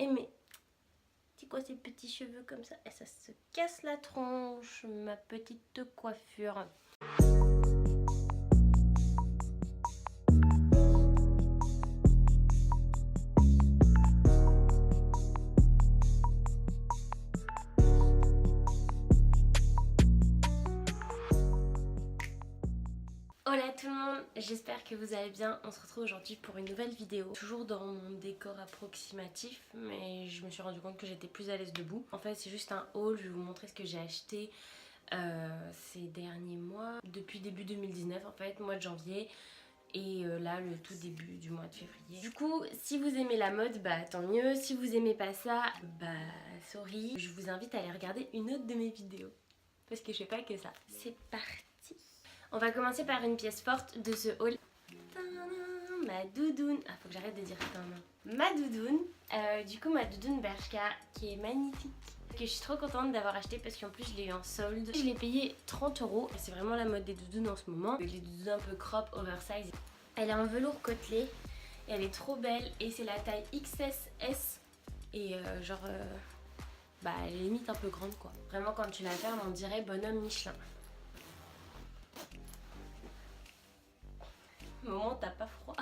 aimé. C'est quoi ces petits cheveux comme ça? Et ça se casse la tronche, ma petite coiffure. Hola tout le monde, j'espère que vous allez bien. On se retrouve aujourd'hui pour une nouvelle vidéo. Toujours dans mon décor approximatif, mais je me suis rendu compte que j'étais plus à l'aise debout. En fait c'est juste un haul, je vais vous montrer ce que j'ai acheté ces derniers mois. Depuis début 2019 en fait, mois de janvier. Et là le tout début du mois de février. Du coup si vous aimez la mode bah tant mieux. Si vous aimez pas ça bah sorry. Je vous invite à aller regarder une autre de mes vidéos. Parce que je fais pas que ça. C'est parti. On va commencer par une pièce forte de ce haul. Tadam, ma doudoune. Ah, faut que j'arrête de dire tadam. Ma doudoune. Du coup, ma doudoune Bershka qui est magnifique. Que je suis trop contente d'avoir acheté parce qu'en plus je l'ai eu en solde. Je l'ai payé 30 €. C'est vraiment la mode des doudounes en ce moment. Les doudounes un peu crop, oversize. Elle est en velours côtelé. Et elle est trop belle. Et c'est la taille XS. Et bah elle est limite un peu grande quoi. Vraiment quand tu la fermes on dirait bonhomme Michelin. Moment t'as pas froid.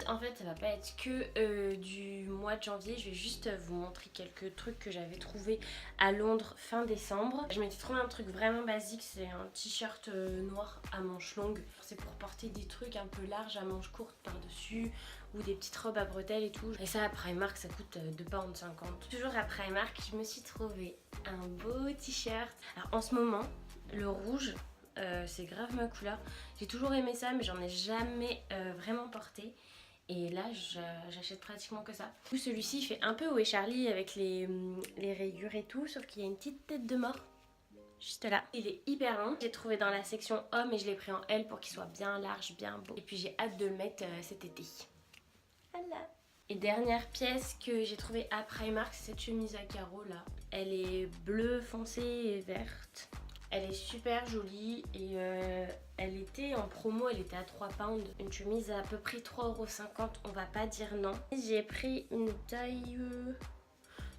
En fait ça va pas être que du mois de janvier. Je vais juste vous montrer quelques trucs que j'avais trouvé à Londres fin décembre. Je m'étais trouvé un truc vraiment basique. C'est un t-shirt noir à manches longues. C'est pour porter des trucs un peu larges à manches courtes par dessus. Ou des petites robes à bretelles et tout. Et ça à Primark ça coûte 2,50 £. Toujours à Primark je me suis trouvé un beau t-shirt. Alors en ce moment le rouge c'est grave ma couleur. J'ai toujours aimé ça mais j'en ai jamais vraiment porté. Et là j'achète pratiquement que ça. Celui-ci fait un peu Où est Charlie avec les rayures et tout. Sauf qu'il y a une petite tête de mort juste là. Il est hyper long. J'ai trouvé dans la section homme et je l'ai pris en L pour qu'il soit bien large, bien beau. Et puis j'ai hâte de le mettre cet été. Voilà. Et dernière pièce que j'ai trouvée à Primark, c'est cette chemise à carreaux là. Elle est bleue foncée et verte. Elle est super jolie et elle était en promo, elle était à 3 £. Une chemise à peu près 3,50 €, on va pas dire non. J'ai pris une taille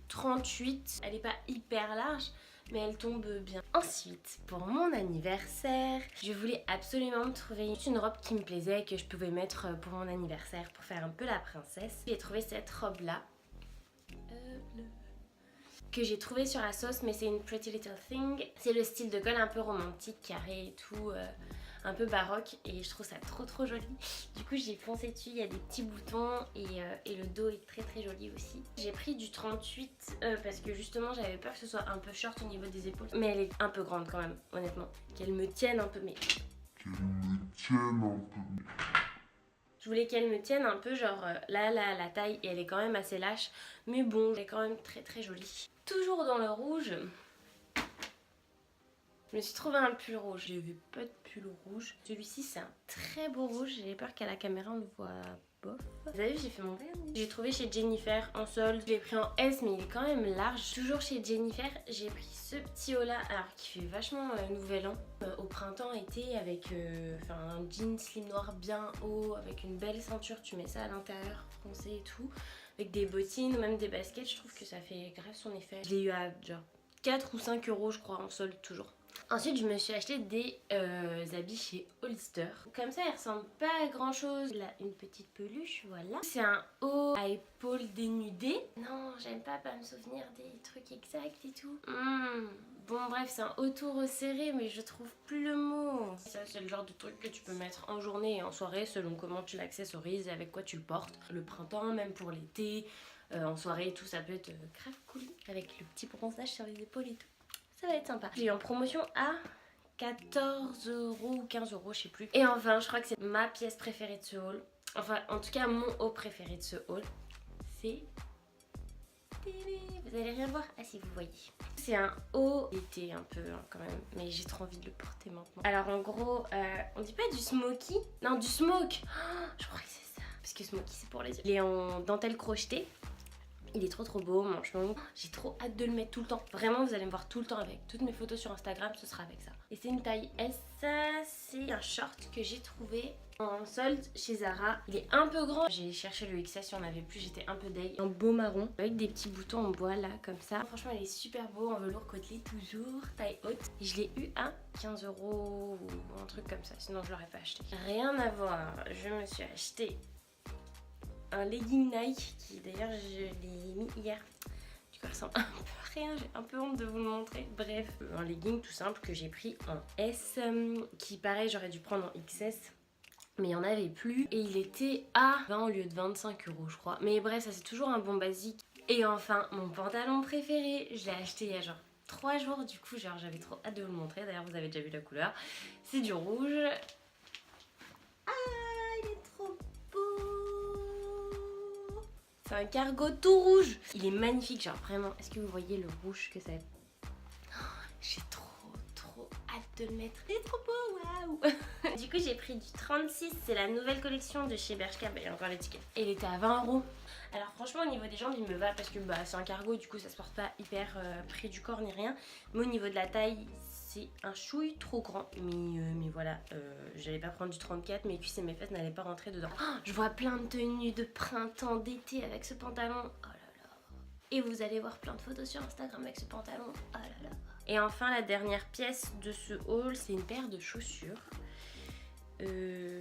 38. Elle est pas hyper large mais elle tombe bien. Ensuite, pour mon anniversaire, je voulais absolument me trouver une robe qui me plaisait, que je pouvais mettre pour mon anniversaire, pour faire un peu la princesse. J'ai trouvé cette robe là. Que j'ai trouvé sur Asos, mais c'est une Pretty Little Thing. C'est le style de col un peu romantique, carré et tout, un peu baroque, et je trouve ça trop joli. Du coup j'ai foncé dessus, il y a des petits boutons et le dos est très joli aussi. J'ai pris du 38 parce que justement j'avais peur que ce soit un peu short au niveau des épaules, mais elle est un peu grande quand même, honnêtement. Qu'elle me tienne un peu, mais... Je voulais qu'elle me tienne un peu, genre là la taille, et elle est quand même assez lâche, mais bon, elle est quand même très jolie. Toujours dans le rouge, je me suis trouvé un pull rouge. J'avais pas de pull rouge. Celui-ci c'est un très beau rouge, j'ai peur qu'à la caméra on le voit bof. Vous avez vu, j'ai fait mon vernis. J'ai trouvé chez Jennifer en solde. Je l'ai pris en S mais il est quand même large. Toujours chez Jennifer, j'ai pris ce petit haut là, alors qui fait vachement nouvel an. Au printemps, été, avec un jean slim noir bien haut, avec une belle ceinture, tu mets ça à l'intérieur, foncé et tout. Avec des bottines ou même des baskets, je trouve que ça fait grave son effet. Je l'ai eu à genre 4 ou 5 € je crois en solde toujours. Ensuite je me suis acheté des habits chez Hollister. Comme ça ils ressemblent pas à grand chose. Là une petite peluche, voilà. C'est un haut à épaules dénudées. Non j'aime pas me souvenir des trucs exacts et tout. Bon bref c'est un haut tout resserré mais je trouve plus le mot. Ça c'est le genre de truc que tu peux mettre en journée et en soirée selon comment tu l'accessorises et avec quoi tu le portes. Le printemps, même pour l'été, en soirée et tout, ça peut être grave cool. Avec le petit bronzage sur les épaules et tout. Ça va être sympa. J'ai eu en promotion à 14 € ou 15 €, je sais plus. Et enfin, je crois que c'est ma pièce préférée de ce haul. Enfin, en tout cas, mon haut préféré de ce haul. C'est... Vous allez rien voir? Ah si, vous voyez. C'est un haut été un peu hein, quand même. Mais j'ai trop envie de le porter maintenant. Alors en gros, on dit pas du smoky? Non, du smoke. Oh, je crois que c'est ça. Parce que smoky, c'est pour les yeux. Il est en dentelle crochetée. Il est trop beau, manche longue. J'ai trop hâte de le mettre tout le temps. Vraiment, vous allez me voir tout le temps avec. Toutes mes photos sur Instagram, ce sera avec ça. Et c'est une taille S. C'est un short que j'ai trouvé en solde chez Zara. Il est un peu grand. J'ai cherché le XS, si on avait plus, j'étais un peu deg. En beau marron, avec des petits boutons en bois là, comme ça. Franchement, il est super beau, en velours côtelé toujours, taille haute. Et je l'ai eu à 15 € ou un truc comme ça, sinon je l'aurais pas acheté. Rien à voir, je me suis acheté un legging Nike qui d'ailleurs je l'ai mis hier. Du coup, il ressemble un peu à rien, j'ai un peu honte de vous le montrer. Bref, un legging tout simple que j'ai pris en S, qui pareil, j'aurais dû prendre en XS. Mais il n'y en avait plus et il était à 20 au lieu de 25 € je crois. Mais bref, ça c'est toujours un bon basique. Et enfin, mon pantalon préféré, je l'ai acheté il y a genre 3 jours. Du coup, genre j'avais trop hâte de vous le montrer. D'ailleurs, vous avez déjà vu la couleur. C'est du rouge. Ah, il est trop beau. C'est un cargo tout rouge. Il est magnifique, genre vraiment. Est-ce que vous voyez le rouge que ça... J'ai trop hâte de le mettre. Il est trop beau, waouh. Du coup, j'ai pris du 36. C'est la nouvelle collection de chez Bershka. Bah, il y a encore l'étiquette. Et il était à 20 €. Alors franchement, au niveau des jambes, il me va parce que bah, c'est un cargo. Du coup, ça se porte pas hyper près du corps ni rien. Mais au niveau de la taille, c'est un chouille trop grand. Mais voilà, j'allais pas prendre du 34. Mes cuisses et mes fesses n'allaient pas rentrer dedans. Oh, je vois plein de tenues de printemps, d'été avec ce pantalon. Oh là là. Et vous allez voir plein de photos sur Instagram avec ce pantalon. Oh là là. Et enfin, la dernière pièce de ce haul, c'est une paire de chaussures. Je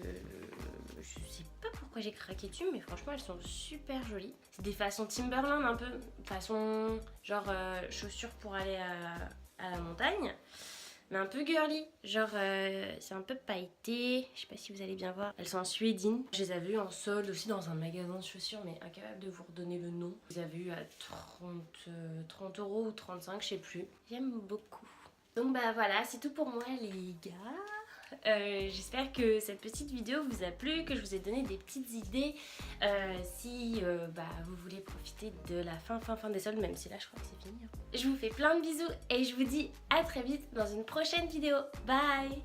sais pas pourquoi j'ai craqué dessus, mais franchement, elles sont super jolies. C'est des façons Timberland un peu, façon genre chaussures pour aller à la montagne. Mais un peu girly, genre c'est un peu pailleté, je sais pas si vous allez bien voir. Elles sont en suédine. Je les avais vues en solde aussi dans un magasin de chaussures, mais incapable de vous redonner le nom. Je les avais vues à 30 € ou 35, je sais plus. J'aime beaucoup. Donc bah voilà, c'est tout pour moi les gars. J'espère que cette petite vidéo vous a plu, que je vous ai donné des petites idées si bah, vous voulez profiter de la fin des soldes, même si là je crois que c'est fini. Je vous fais plein de bisous et je vous dis à très vite dans une prochaine vidéo. Bye!